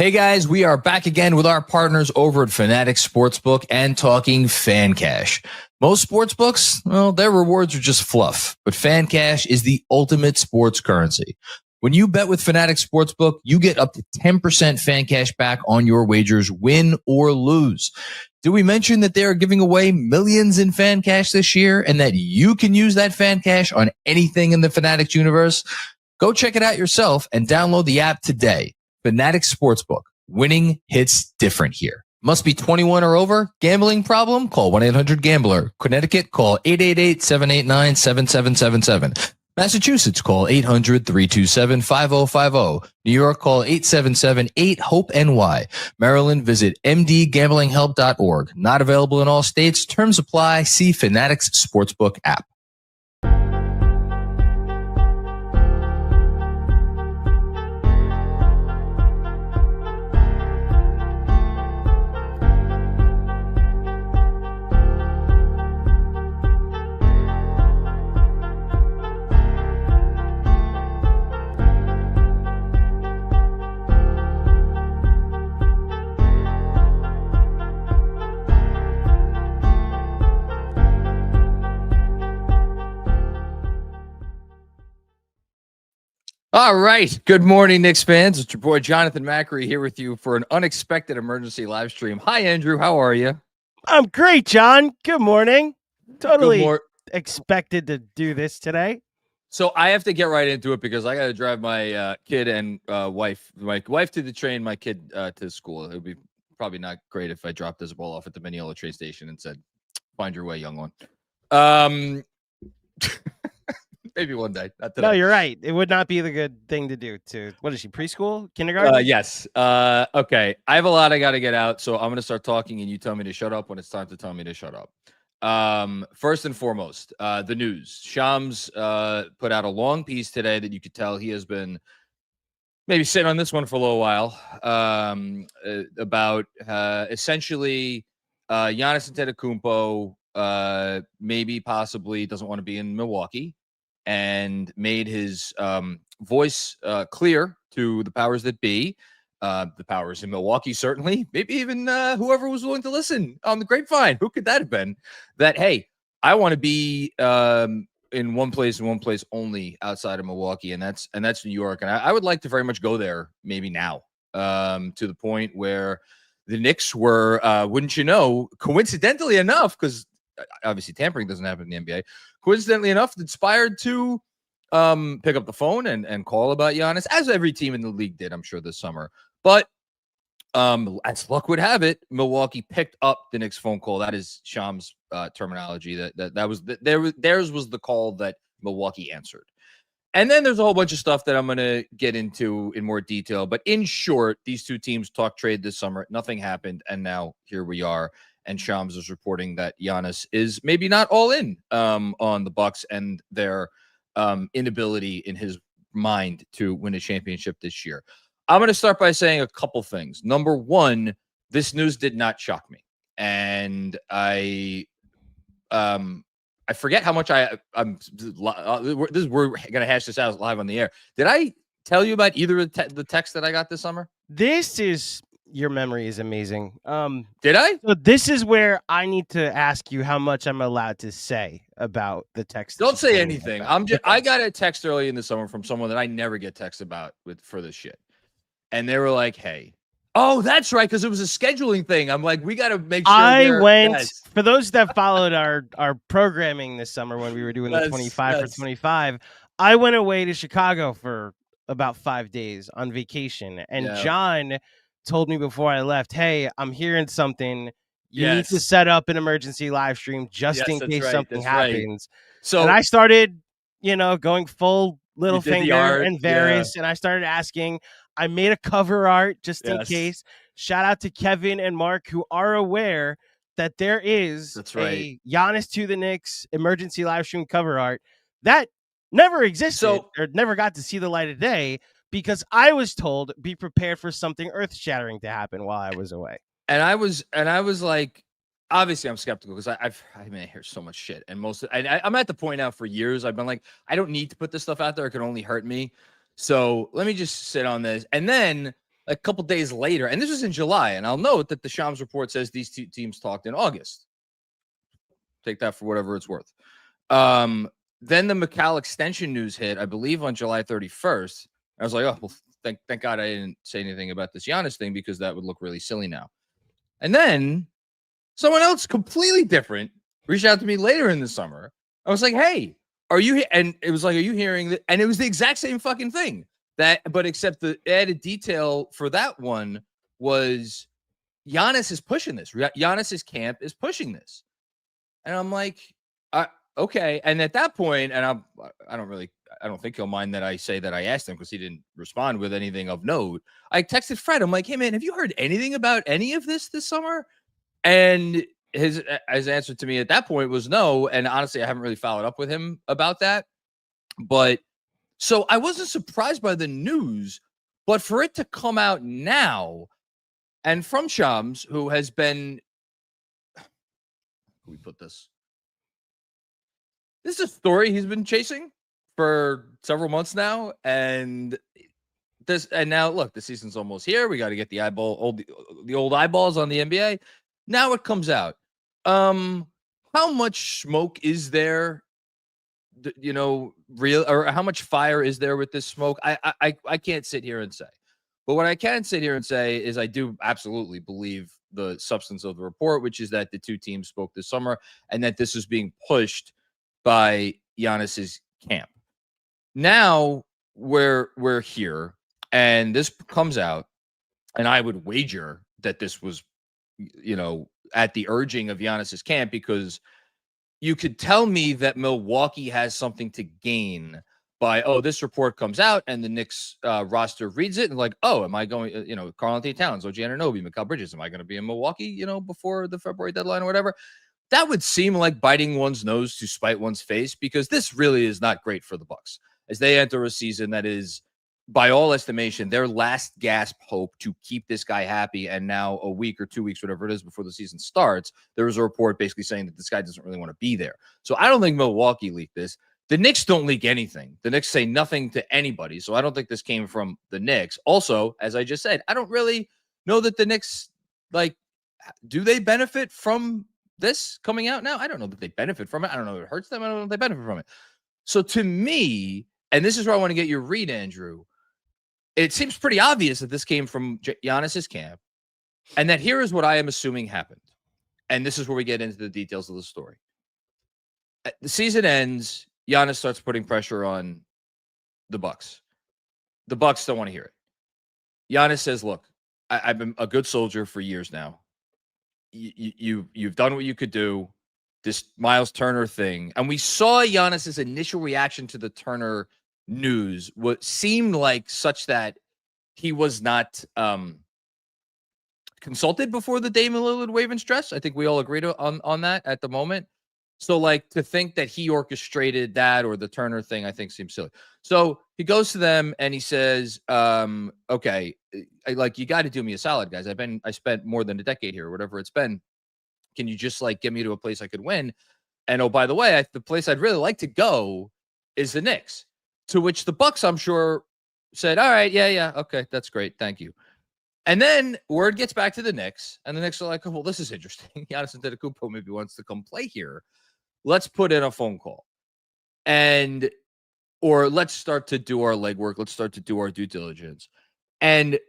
Hey guys, we are back again with our partners over at Fanatic Sportsbook and talking fan cash. Most sportsbooks, well, their rewards are just fluff, but fan cash is the ultimate sports currency. When you bet with Fanatic Sportsbook, you get up to 10% fan cash back on your wagers, win or lose. Did we mention that they are giving away millions in fan cash this year and that you can use that fan cash on anything in the Fanatics universe? Go check it out yourself and download the app today. Fanatic Sportsbook. Winning hits different here. Must be 21 or over. Gambling problem? Call 1-800-GAMBLER. Connecticut, call 888-789-7777. Massachusetts, call 800-327-5050. New York, call 877-8-HOPE-NY. Maryland, visit mdgamblinghelp.org. Not available in all states. Terms apply. See Fanatics Sportsbook app. All right. Good morning, Knicks fans. It's your boy, Jonathan Macri, here with you for an unexpected emergency live stream. Hi, Andrew. How are you? I'm great, John. Good morning. Totally expected to do this today. So I have to get right into it because I got to drive my kid and wife to the train, my kid to school. It would be probably not great if I dropped this ball off at the Mineola train station and said, find your way, young one. Maybe one day. Not today. No, you're right. It would not be the good thing to do. What is she, preschool, kindergarten? Yes. Okay. I have a lot I got to get out, so I'm going to start talking, and you tell me to shut up when it's time to tell me to shut up. First and foremost, the news. Sham's put out a long piece today that you could tell he has been maybe sitting on this one for a little while about essentially Giannis Antetokounmpo maybe possibly doesn't want to be in Milwaukee, and made his voice clear to the powers that be, the powers in Milwaukee, certainly, maybe even whoever was willing to listen on the grapevine. Who could that have been? That, hey, I want to be in one place and one place only outside of Milwaukee, and that's New York. And I would like to very much go there maybe now, to the point where the Knicks were, wouldn't you know, coincidentally enough, because obviously tampering doesn't happen in the NBA, coincidentally enough, inspired to pick up the phone and call about Giannis, as every team in the league did, I'm sure, this summer. But as luck would have it, Milwaukee picked up the Knicks phone call. That is Sham's terminology. Theirs was the call that Milwaukee answered. And then there's a whole bunch of stuff that I'm going to get into in more detail. But in short, these two teams talked trade this summer. Nothing happened. And now here we are. And Shams is reporting that Giannis is maybe not all in on the Bucks and their inability in his mind to win a championship this year. I'm going to start by saying a couple things. Number one, this news did not shock me. And I forget how much we're going to hash this out live on the air. Did I tell you about either of the texts that I got this summer? Your memory is amazing. Did I? So this is where I need to ask you how much I'm allowed to say about the text. Don't say anything. I got a text early in the summer from someone that I never get texts about for this shit. And they were like, hey, oh, that's right, because it was a scheduling thing. I'm like, we got to make sure. For those that followed our programming this summer when we were doing the 25 for 25, I went away to Chicago for about 5 days on vacation. And John told me before I left, hey, I'm hearing something. You need to set up an emergency live stream just in case something happens. Right. So and I started, going full little finger and various, and I started asking. I made a cover art just in case. Shout out to Kevin and Mark, who are aware that there is a Giannis to the Knicks emergency live stream cover art that never existed or never got to see the light of day. Because I was told, be prepared for something earth-shattering to happen while I was away. And I was like, obviously I'm skeptical because I hear so much shit. And I'm at the point now for years, I've been like, I don't need to put this stuff out there. It can only hurt me. So let me just sit on this. And then a couple days later, and this was in July, and I'll note that the Shams report says these two teams talked in August. Take that for whatever it's worth. Then the McCall extension news hit, I believe, on July 31st. I was like, oh, well, thank God I didn't say anything about this Giannis thing because that would look really silly now. And then someone else completely different reached out to me later in the summer. I was like, hey, are you? And it was like, are you hearing that? And it was the exact same fucking thing. But except the added detail for that one was Giannis is pushing this. Giannis's camp is pushing this. And I'm like, okay. And at that point, and I don't think he'll mind that I say that I asked him because he didn't respond with anything of note. I texted Fred. I'm like, hey man, have you heard anything about any of this summer? And his answer to me at that point was no. And honestly, I haven't really followed up with him about that. But so I wasn't surprised by the news, but for it to come out now, and from Shams, who has been, how can we put this? This is a story he's been chasing for several months now, and now look, the season's almost here. We got to get the old eyeballs on the NBA. Now it comes out. How much smoke is there? Real, or how much fire is there with this smoke? I can't sit here and say, but what I can sit here and say is I do absolutely believe the substance of the report, which is that the two teams spoke this summer and that this is being pushed by Giannis's camp. Now we're here, and this comes out, and I would wager that this was, at the urging of Giannis's camp, because you could tell me that Milwaukee has something to gain by, this report comes out and the Knicks roster reads it and like, am I going, Karl-Anthony Towns, OG Anunoby, Mikal Bridges, am I going to be in Milwaukee, before the February deadline or whatever? That would seem like biting one's nose to spite one's face, because this really is not great for the Bucks as they enter a season that is, by all estimation, their last gasp hope to keep this guy happy. And now a week or 2 weeks, whatever it is, before the season starts, there was a report basically saying that this guy doesn't really want to be there. So I don't think Milwaukee leaked this. The Knicks don't leak anything. The Knicks say nothing to anybody. So I don't think this came from the Knicks. Also, as I just said, I don't really know that the Knicks, do they benefit from this coming out now? I don't know that they benefit from it. I don't know if it hurts them. I don't know if they benefit from it. So to me, and this is where I want to get your read, Andrew, it seems pretty obvious that this came from Giannis's camp, and that here is what I am assuming happened. And this is where we get into the details of the story. The season ends. Giannis starts putting pressure on the Bucks. The Bucks don't want to hear it. Giannis says, look, I've been a good soldier for years now. You've done what you could do. This Miles Turner thing. And we saw Giannis's initial reaction to the Turner news, what seemed like such that he was not consulted before the Damian Lillard wave and stress. I think we all agreed on that at the moment. So to think that he orchestrated that or the Turner thing, I think seems silly. So he goes to them and he says, okay, you got to do me a solid, guys. I spent more than a decade here, or whatever it's been. Can you just get me to a place I could win? And, oh, by the way, the place I'd really like to go is the Knicks. To which the Bucks, I'm sure, said, all right, yeah, okay, that's great, thank you. And then word gets back to the Knicks, and the Knicks are like, oh, well, this is interesting. Giannis Antetokounmpo maybe wants to come play here. Let's put in a phone call. Or let's start to do our legwork. Let's start to do our due diligence. And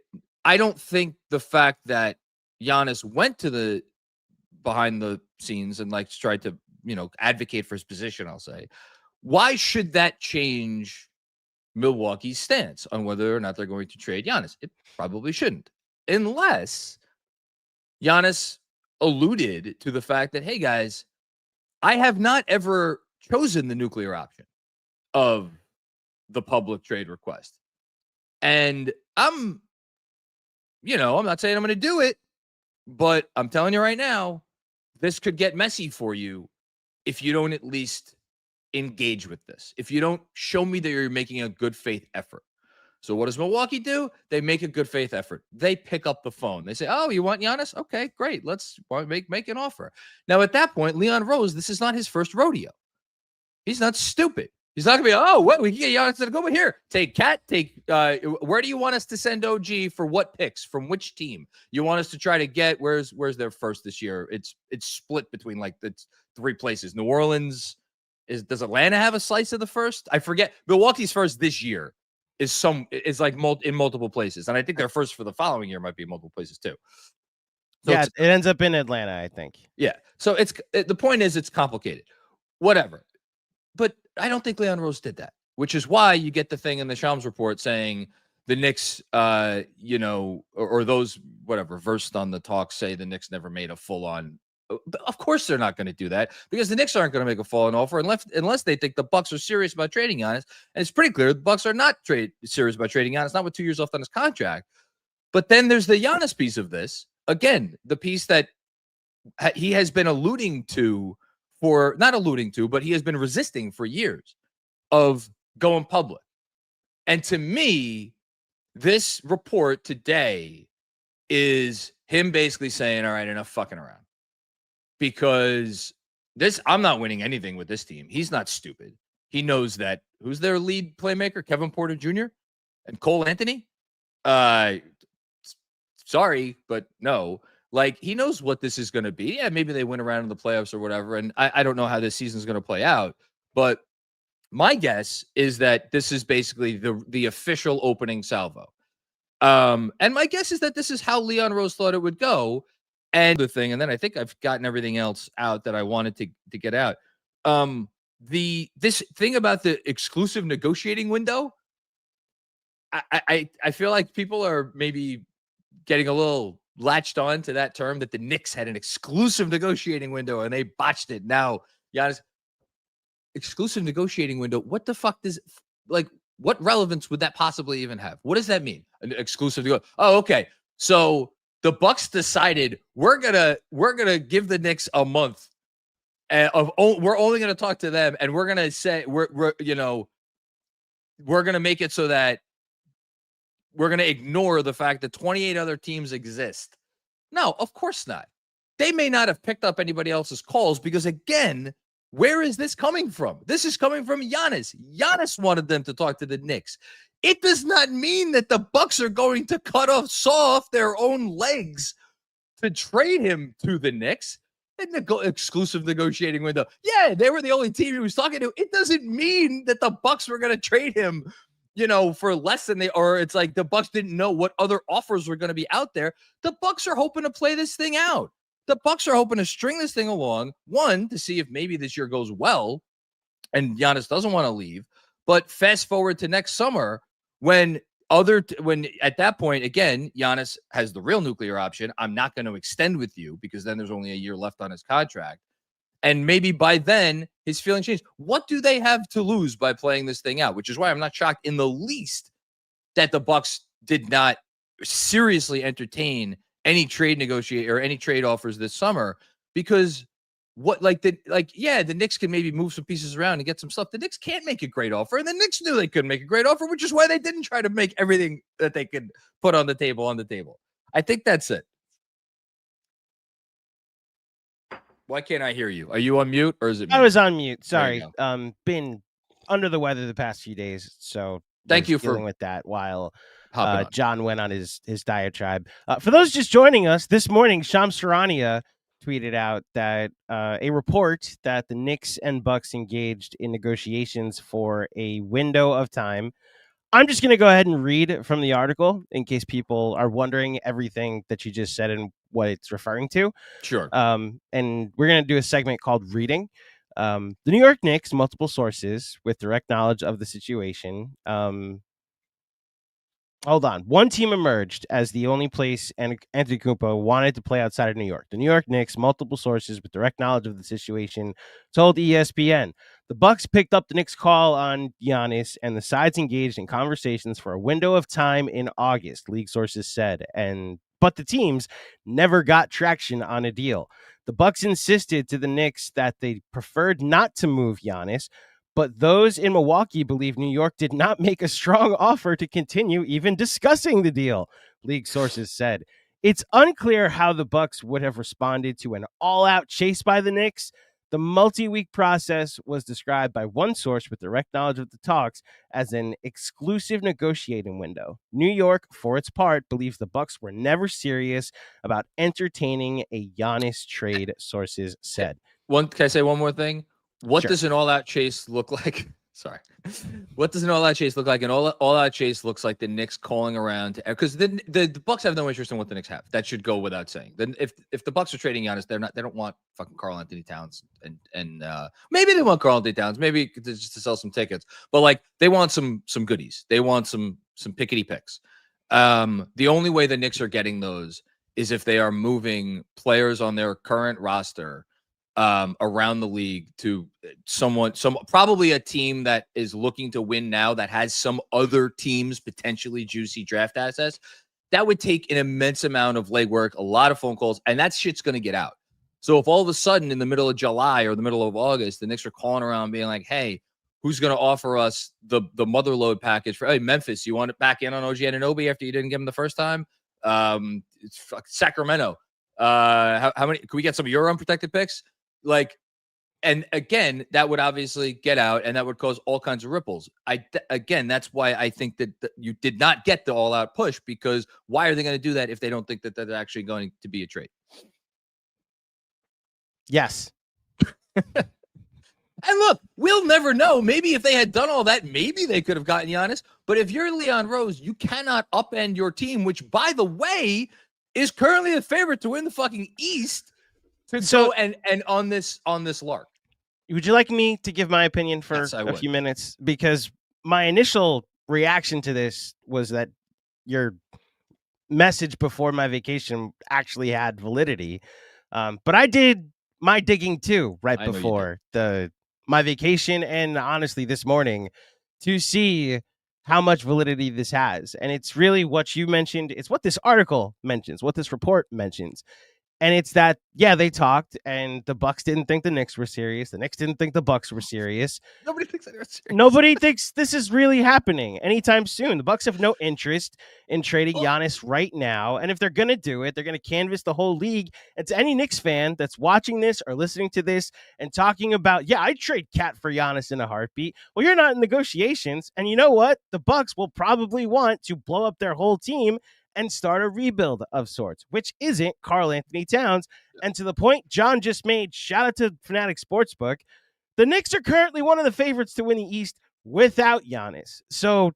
I don't think the fact that Giannis went to the behind the scenes and tried to, advocate for his position, I'll say, why should that change Milwaukee's stance on whether or not they're going to trade Giannis? It probably shouldn't, unless Giannis alluded to the fact that, hey guys, I have not ever chosen the nuclear option of the public trade request. And I'm not saying I'm going to do it, but I'm telling you right now, this could get messy for you if you don't at least engage with this, if you don't show me that you're making a good faith effort. So what does Milwaukee do? They make a good faith effort. They pick up the phone. They say, oh, you want Giannis? Okay, great. Let's make an offer. Now, at that point, Leon Rose, this is not his first rodeo. He's not stupid. He's not gonna be, oh, what, we can get Giannis Antetokounmpo here. Take Cat. Take. Where do you want us to send OG for what picks from which team? You want us to try to get? Where's their first this year? It's split between like the 3 places. New Orleans does Atlanta have a slice of the first? I forget. Milwaukee's first this year is like in multiple places, and I think their first for the following year might be in multiple places too. So yeah, it ends up in Atlanta, I think. Yeah. So the point is it's complicated. Whatever. But I don't think Leon Rose did that, which is why you get the thing in the Shams report saying the Knicks, or those, whatever, versed on the talk say the Knicks never made a full-on. Of course they're not going to do that because the Knicks aren't going to make a full-on offer unless they think the Bucks are serious about trading Giannis. And it's pretty clear the Bucks are not serious about trading Giannis, not with 2 years left on his contract. But then there's the Giannis piece of this. Again, the piece that he has been alluding to but he has been resisting for years of going public. And to me, this report today is him basically saying, all right, enough fucking around. Because I'm not winning anything with this team. He's not stupid. He knows that. Who's their lead playmaker? Kevin Porter Jr. and Cole Anthony? Sorry, but no. Like, he knows what this is going to be. Yeah, maybe they win around in the playoffs or whatever. And I don't know how this season is going to play out. But my guess is that this is basically the official opening salvo. And my guess is that this is how Leon Rose thought it would go. And the thing, and then I think I've gotten everything else out that I wanted to get out. This thing about the exclusive negotiating window, I feel like people are maybe getting a little latched on to that term that the Knicks had an exclusive negotiating window and they botched it. Now, Giannis, exclusive negotiating window. What the fuck what relevance would that possibly even have? What does that mean? An exclusive to go. Oh, okay. So the Bucks decided we're gonna give the Knicks a month we're only gonna talk to them and we're gonna say we're gonna make it so that we're going to ignore the fact that 28 other teams exist. No, of course not. They may not have picked up anybody else's calls because, again, where is this coming from? This is coming from Giannis. Giannis wanted them to talk to the Knicks. It does not mean that the Bucks are going to saw off their own legs to trade him to the Knicks. Exclusive negotiating window. Yeah, they were the only team he was talking to. It doesn't mean that the Bucks were going to trade him for less than or it's like the Bucks didn't know what other offers were going to be out there. The Bucks are hoping to play this thing out. The Bucks are hoping to string this thing along, one, to see if maybe this year goes well and Giannis doesn't want to leave. But fast forward to next summer when at that point, again, Giannis has the real nuclear option. I'm not going to extend with you because then there's only a year left on his contract. And maybe by then his feelings change. What do they have to lose by playing this thing out? Which is why I'm not shocked in the least that the Bucks did not seriously entertain any trade negotiate or any trade offers this summer, because the Knicks can maybe move some pieces around and get some stuff. The Knicks can't make a great offer, and the Knicks knew they couldn't make a great offer, which is why they didn't try to make everything that they could put on the table. I think that's it. Why can't I hear you? Are you on mute or is it me? I was on mute. Sorry. Been under the weather the past few days, so thank you for dealing with that while John went on his diatribe. For those just joining us this morning, Sham Charania tweeted out that a report that the Knicks and Bucks engaged in negotiations for a window of time. I'm just going to go ahead and read from the article in case people are wondering everything that you just said and what it's referring to. Sure. And we're going to do a segment called Reading. The New York Knicks, multiple sources with direct knowledge of the situation. Hold on. One team emerged as the only place Antetokounmpo wanted to play outside of New York. The New York Knicks, multiple sources with direct knowledge of the situation, told ESPN. The Bucks picked up the Knicks' call on Giannis, and the sides engaged in conversations for a window of time in August, league sources said. But the teams never got traction on a deal. The Bucks insisted to the Knicks that they preferred not to move Giannis, but those in Milwaukee believe New York did not make a strong offer to continue even discussing the deal, league sources said. It's unclear how the Bucks would have responded to an all-out chase by the Knicks. The multi-week process was described by one source with direct knowledge of the talks as an exclusive negotiating window. New York, for its part, believes the Bucks were never serious about entertaining a Giannis trade, sources said. Can I say one more thing? What Sure. does an all-out chase look like? Sorry. What does an all-out chase look like? An all-out chase looks like the Knicks calling around, because the Bucks have no interest in what the Knicks have. That should go without saying. Then if the Bucks are trading Giannis, they don't want fucking Karl Anthony Towns, and maybe they want Karl Anthony Towns, maybe just to sell some tickets, but like they want some goodies. They want some pickety picks. The only way the Knicks are getting those is if they are moving players on their current roster around the league to probably a team that is looking to win now, that has some other teams potentially juicy draft assets. That would take an immense amount of legwork, a lot of phone calls, and that shit's going to get out. So if all of a sudden in the middle of July or the middle of August, the Knicks are calling around being like, hey, who's going to offer us the mother load package for, hey, Memphis, you want it back in on OG Anunoby after you didn't get him the first time? It's Sacramento. How many? Can we get some of your unprotected picks? Like, and again, that would obviously get out, and that would cause all kinds of ripples. Again, that's why I think that you did not get the all-out push, because why are they going to do that if they don't think that that's actually going to be a trade? Yes. And look, we'll never know. Maybe if they had done all that, maybe they could have gotten Giannis. But if you're Leon Rose, you cannot upend your team, which, by the way, is currently the favorite to win the fucking East. So and on this lark. Would you like me to give my opinion for a few minutes? Because my initial reaction to this was that your message before my vacation actually had validity. But I did my digging too right before my vacation, and honestly this morning, to see how much validity this has. And it's really what you mentioned. It's what this article mentions, what this report mentions. And it's that, yeah, they talked, and the Bucks didn't think the Knicks were serious. The Knicks didn't think the Bucks were serious. Nobody thinks they were serious. Nobody thinks this is really happening anytime soon. The Bucks have no interest in trading Giannis right now. And if they're going to do it, they're going to canvass the whole league. And to any Knicks fan that's watching this or listening to this and talking about, yeah, I'd trade Cat for Giannis in a heartbeat. Well, you're not in negotiations. And you know what? The Bucks will probably want to blow up their whole team and start a rebuild of sorts, which isn't Karl Anthony Towns. And to the point John just made, shout out to Fanatic Sportsbook, the Knicks are currently one of the favorites to win the East without Giannis. So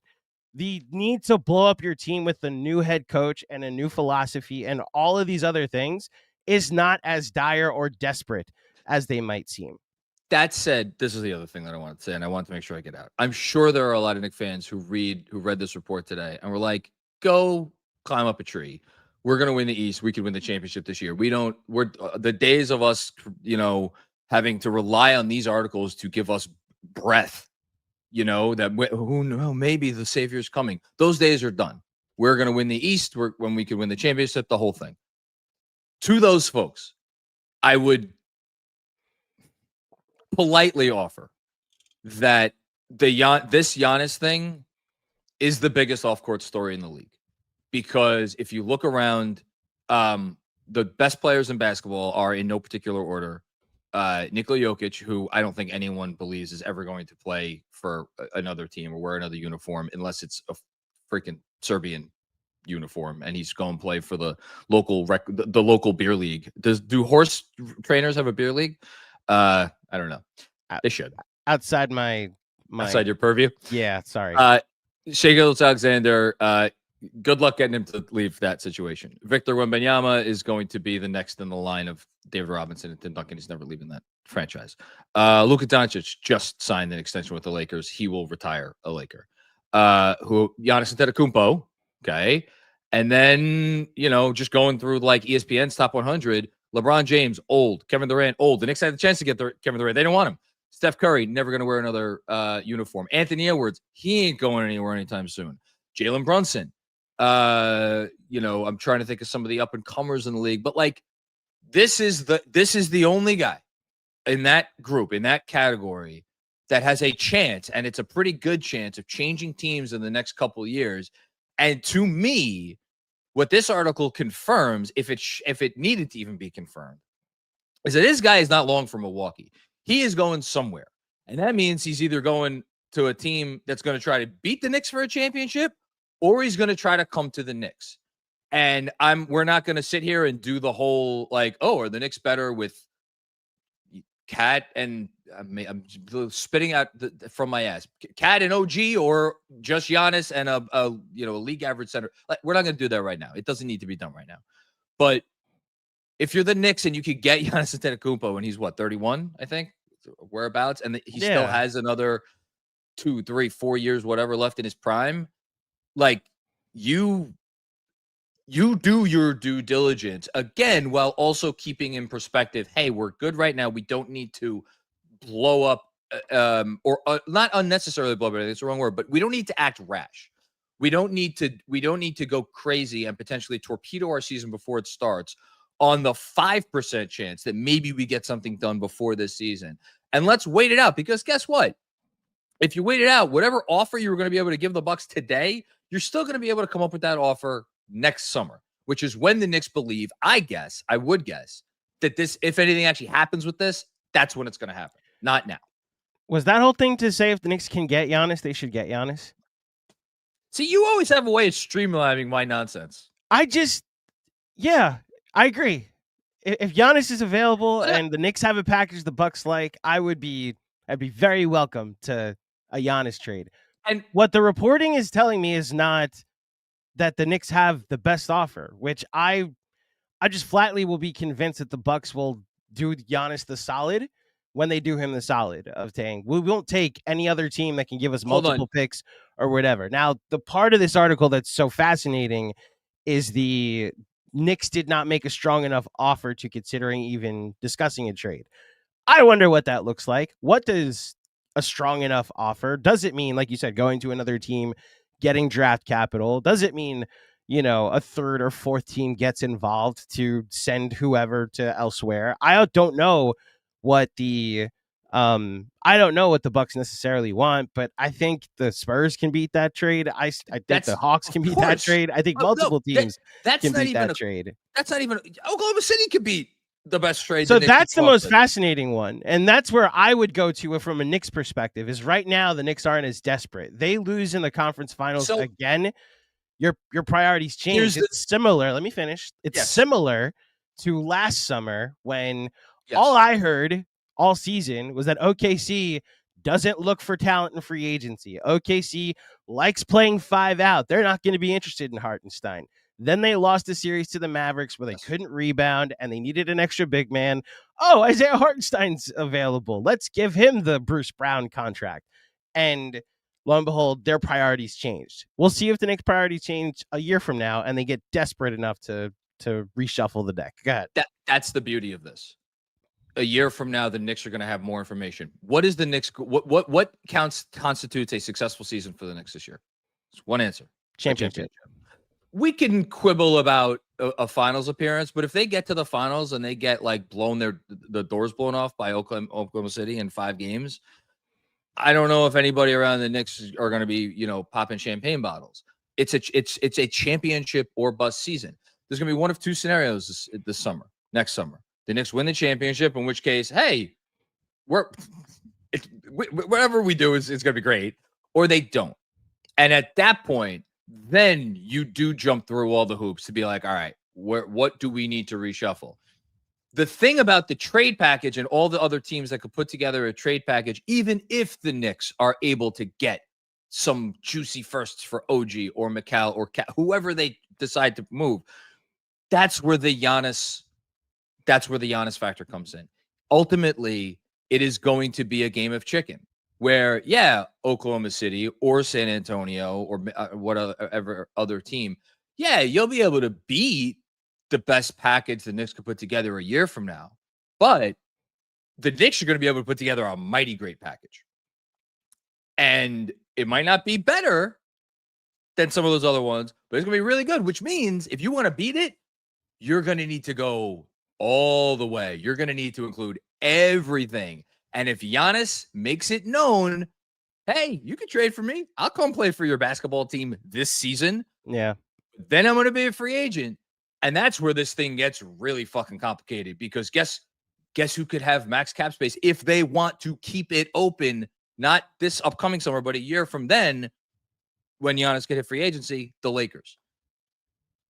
the need to blow up your team with a new head coach and a new philosophy and all of these other things is not as dire or desperate as they might seem. That said, this is the other thing that I wanted to say, and I want to make sure I get out. I'm sure there are a lot of Knicks fans who read this report today and were like, go climb up a tree. We're going to win the East. We could win the championship this year. We're the days of us, having to rely on these articles to give us breath, that who knows, maybe the savior's coming. Those days are done. We're going to win the East when we could win the championship, the whole thing. To those folks, I would politely offer that this Giannis thing is the biggest off-court story in the league. Because if you look around, the best players in basketball are in no particular order. Nikola Jokic, who I don't think anyone believes is ever going to play for another team or wear another uniform unless it's a freaking Serbian uniform, and he's going to play for the local local beer league. Do horse trainers have a beer league? I don't know. They should. Outside outside your purview. Yeah, sorry. Shai Gilgeous-Alexander. Good luck getting him to leave that situation. Victor Wembanyama is going to be the next in the line of David Robinson and Tim Duncan. He's never leaving that franchise. Luka Doncic just signed an extension with the Lakers. He will retire a Laker. Giannis Antetokounmpo, okay? And then, just going through like ESPN's top 100, LeBron James, old. Kevin Durant, old. The Knicks had the chance to get Kevin Durant. They didn't want him. Steph Curry, never going to wear another uniform. Anthony Edwards, he ain't going anywhere anytime soon. Jalen Brunson. I'm trying to think of some of the up and comers in the league, but like this is the only guy in that group, in that category, that has a chance, and it's a pretty good chance, of changing teams in the next couple of years. And to me, what this article confirms, if it needed to even be confirmed, is that this guy is not long for Milwaukee. He is going somewhere. And that means he's either going to a team that's going to try to beat the Knicks for a championship, or he's going to try to come to the Knicks. And we're not going to sit here and do the whole like, oh, are the Knicks better with Cat and I'm spitting out from my ass, Cat and OG, or just Giannis and a league average center? Like, we're not going to do that right now. It doesn't need to be done right now. But if you're the Knicks and you could get Giannis Antetokounmpo, and he's 31, I think, whereabouts, and he still has another 2, 3, 4 years, whatever, left in his prime, like you do your due diligence again, while also keeping in perspective, hey, we're good right now. We don't need to blow up or not unnecessarily blow up. It's the wrong word, but we don't need to act rash. We don't need to go crazy and potentially torpedo our season before it starts on the 5% chance that maybe we get something done before this season. And let's wait it out, because guess what? If you wait it out, whatever offer you were going to be able to give the Bucks today, you're still going to be able to come up with that offer next summer, which is when the Knicks believe, I would guess, that this, if anything actually happens with this, that's when it's going to happen, not now. Was that whole thing to say if the Knicks can get Giannis, they should get Giannis? See, you always have a way of streamlining my nonsense. I agree. If Giannis is available and the Knicks have a package the Bucks like, I'd be very welcome to a Giannis trade. And what the reporting is telling me is not that the Knicks have the best offer, which I just flatly will be convinced that the Bucks will do Giannis the solid when they do him the solid of saying, we won't take any other team that can give us multiple picks or whatever. Now, the part of this article that's so fascinating is the Knicks did not make a strong enough offer to considering even discussing a trade. I wonder what that looks like. What does a strong enough offer? Does it mean, like you said, going to another team, getting draft capital? Does it mean, a third or fourth team gets involved to send whoever to elsewhere? I don't know what the Bucks necessarily want, but I think the Spurs can beat that trade. I think the Hawks can beat that trade. I think multiple teams can beat that trade. That's not even Oklahoma City could beat the best trade. So that's the most fascinating one. And that's where I would go to from a Knicks perspective, is right now the Knicks aren't as desperate. They lose in the conference finals again. Your priorities change. It's similar. Let me finish. It's similar to last summer when all I heard all season was that OKC doesn't look for talent in free agency. OKC likes playing 5 out. They're not going to be interested in Hartenstein. Then they lost the series to the Mavericks where they couldn't rebound and they needed an extra big man. Oh, Isaiah Hartenstein's available. Let's give him the Bruce Brown contract. And lo and behold, their priorities changed. We'll see if the Knicks' priorities change a year from now and they get desperate enough to reshuffle the deck. Go ahead. That's the beauty of this. A year from now, the Knicks are going to have more information. What is the Knicks? What constitutes a successful season for the Knicks this year? It's one answer: championship. We can quibble about a finals appearance, but if they get to the finals and they get like the doors blown off by Oklahoma City in 5 games, I don't know if anybody around the Knicks are going to be, popping champagne bottles. It's a championship or bust season. There's going to be one of 2 scenarios next summer. The Knicks win the championship, in which case, hey, whatever we do is going to be great, or they don't. And at that point, then you do jump through all the hoops to be like, all right, what do we need to reshuffle? The thing about the trade package and all the other teams that could put together a trade package, even if the Knicks are able to get some juicy firsts for OG or Mikal or whoever they decide to move, that's where the Giannis factor comes in. Ultimately, it is going to be a game of chicken where, Oklahoma City or San Antonio or whatever other team, you'll be able to beat the best package the Knicks could put together a year from now. But the Knicks are going to be able to put together a mighty great package. And it might not be better than some of those other ones, but it's going to be really good, which means if you want to beat it, you're going to need to go all the way. You're going to need to include everything. And if Giannis makes it known, hey, you can trade for me. I'll come play for your basketball team this season. Yeah. Then I'm going to be a free agent. And that's where this thing gets really fucking complicated, because guess guess who could have max cap space if they want to keep it open, not this upcoming summer, but a year from then when Giannis could hit free agency, the Lakers.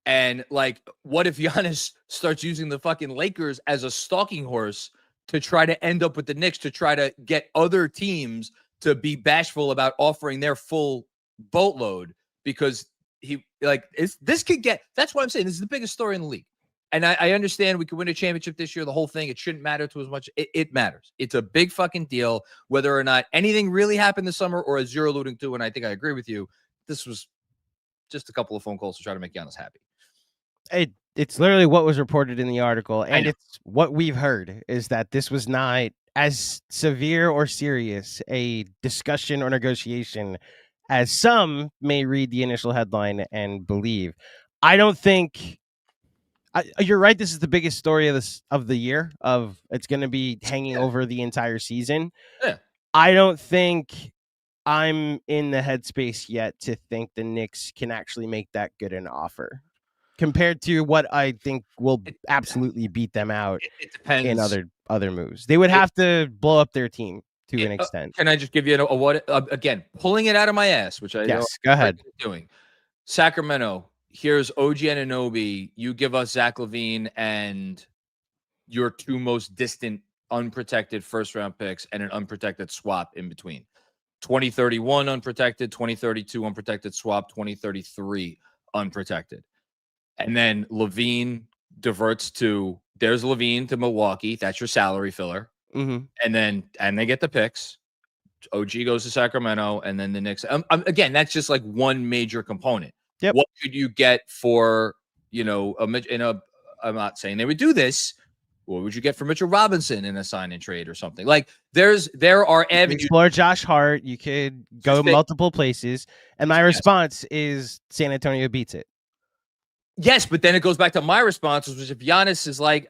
And like, what if Giannis starts using the fucking Lakers as a stalking horse to try to end up with the Knicks, to try to get other teams to be bashful about offering their full boatload, because this could get, that's what I'm saying. This is the biggest story in the league. And I understand we could win a championship this year, the whole thing. It shouldn't matter to as much. It matters. It's a big fucking deal, whether or not anything really happened this summer, or as you're alluding to, and I think I agree with you, this was just a couple of phone calls to try to make Giannis happy. It's literally what was reported in the article, and it's what we've heard, is that this was not as severe or serious a discussion or negotiation as some may read the initial headline and believe. I don't think you're right. This is the biggest story of the year. It's going to be hanging over the entire season. Yeah. I don't think I'm in the headspace yet to think the Knicks can actually make that good an offer compared to what I think will absolutely beat them out. It depends. In other moves. They would have to blow up their team to an extent. Can I just give you again, pulling it out of my ass, which I go ahead. Doing. Sacramento, here's OG Anunoby. You give us Zach LaVine and your two most distant unprotected first-round picks and an unprotected swap in between. 2031 unprotected, 2032 unprotected swap, 2033 unprotected. And then LaVine diverts to, there's LaVine to Milwaukee. That's your salary filler. Mm-hmm. And they get the picks. OG goes to Sacramento, and then the Knicks. Again, that's just like one major component. Yep. What could you get for, I'm not saying they would do this. What would you get for Mitchell Robinson in a sign and trade or something? Like there are avenues. Explore Josh Hart. You could go multiple places. And my response is San Antonio beats it. Yes, but then it goes back to my response, which is if Giannis is like,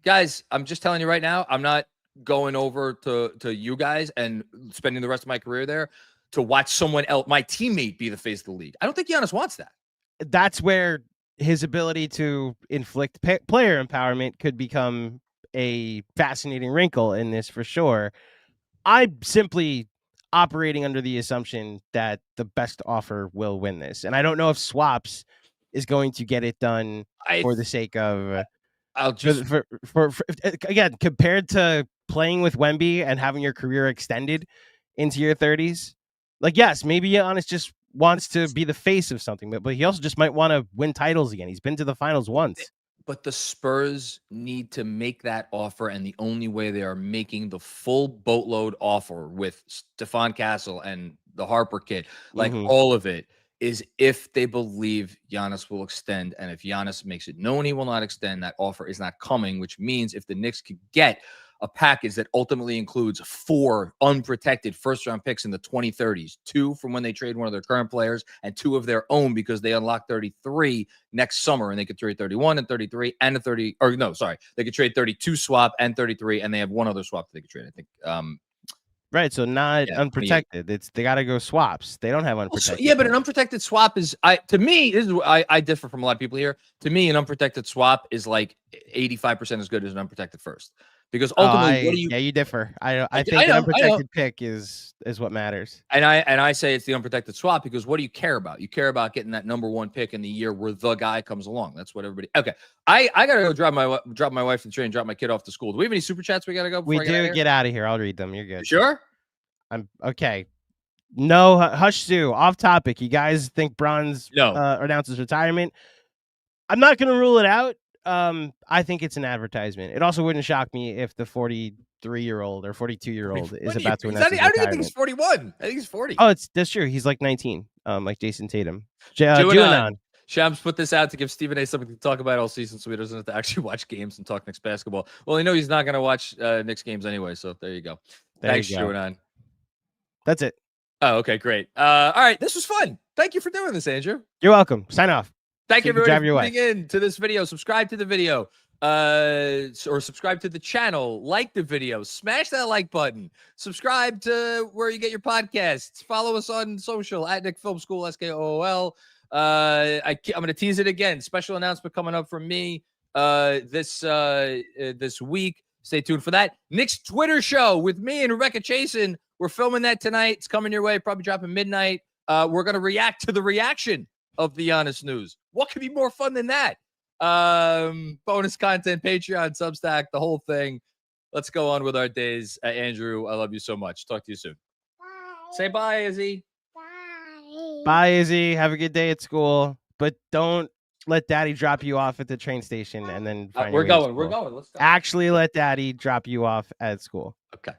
guys, I'm just telling you right now, I'm not going over to you guys and spending the rest of my career there to watch someone else, my teammate, be the face of the league. I don't think Giannis wants that. That's where his ability to inflict player empowerment could become a fascinating wrinkle in this for sure. I'm simply operating under the assumption that the best offer will win this. And I don't know if swaps is going to get it done for the sake of again, compared to playing with Wemby and having your career extended into your 30s. Like, yes, maybe Giannis just wants to be the face of something, but he also just might want to win titles again. He's been to the finals once. But the Spurs need to make that offer, and the only way they are making the full boatload offer with Stephon Castle and the Harper kid, like all of it, is if they believe Giannis will extend. And if Giannis makes it known he will not extend, that offer is not coming, which means if the Knicks could get a package that ultimately includes 4 unprotected first-round picks in the 2030s, 2 from when they trade one of their current players and 2 of their own because they unlock 33 next summer, and they could trade 31 and 33 and a 30, or no, sorry, they could trade 32 swap and 33, and they have one other swap that they could trade, I think. Right, so not unprotected. 28. They got to go swaps. They don't have unprotected. But an unprotected swap is, to me, this is I differ from a lot of people here. To me, an unprotected swap is like 85% as good as an unprotected first. Because ultimately, you differ. I think an unprotected pick is what matters. And I say it's the unprotected swap because what do you care about? You care about getting that number 1 pick in the year where the guy comes along. That's what everybody. Okay, I gotta go drop my wife to the train, drop my kid off to school. Do we have any super chats we gotta go? We do. Get out of here. I'll read them. You're good. You sure? I'm okay. No, Hush Sue. Off topic. You guys think Bronze announces retirement? I'm not gonna rule it out. I think it's an advertisement. It also wouldn't shock me if the 43-year-old or 42-year-old is about to announce his retirement. I don't think he's 41. I think he's 40. Oh, that's true. He's like 19, like Jason Tatum. Juanon. Shams put this out to give Stephen A something to talk about all season so he doesn't have to actually watch games and talk Knicks basketball. Well, you know he's not going to watch Knicks games anyway, so there you go. Thanks, Juanon. That's it. Oh, okay, great. All right, this was fun. Thank you for doing this, Andrew. You're welcome. Sign off. Thank you everybody for tuning in to this video. Subscribe to the video, or subscribe to the channel. Like the video. Smash that like button. Subscribe to where you get your podcasts. Follow us on social at Knicks Film School, SKOOL. I'm going to tease it again. Special announcement coming up from me this week. Stay tuned for that. Knicks Twitter show with me and Rebecca Chasen. We're filming that tonight. It's coming your way, probably dropping midnight. We're going to react to the reaction of the Giannis news. What could be more fun than that? Bonus content, Patreon, Substack, the whole thing. Let's go on with our days. Andrew, I love you so much. Talk to you soon. Bye. Say bye, Izzy. Bye. Bye, Izzy. Have a good day at school. But don't let Daddy drop you off at the train station and then find we're going. Let's go. Actually let Daddy drop you off at school. Okay. Bye.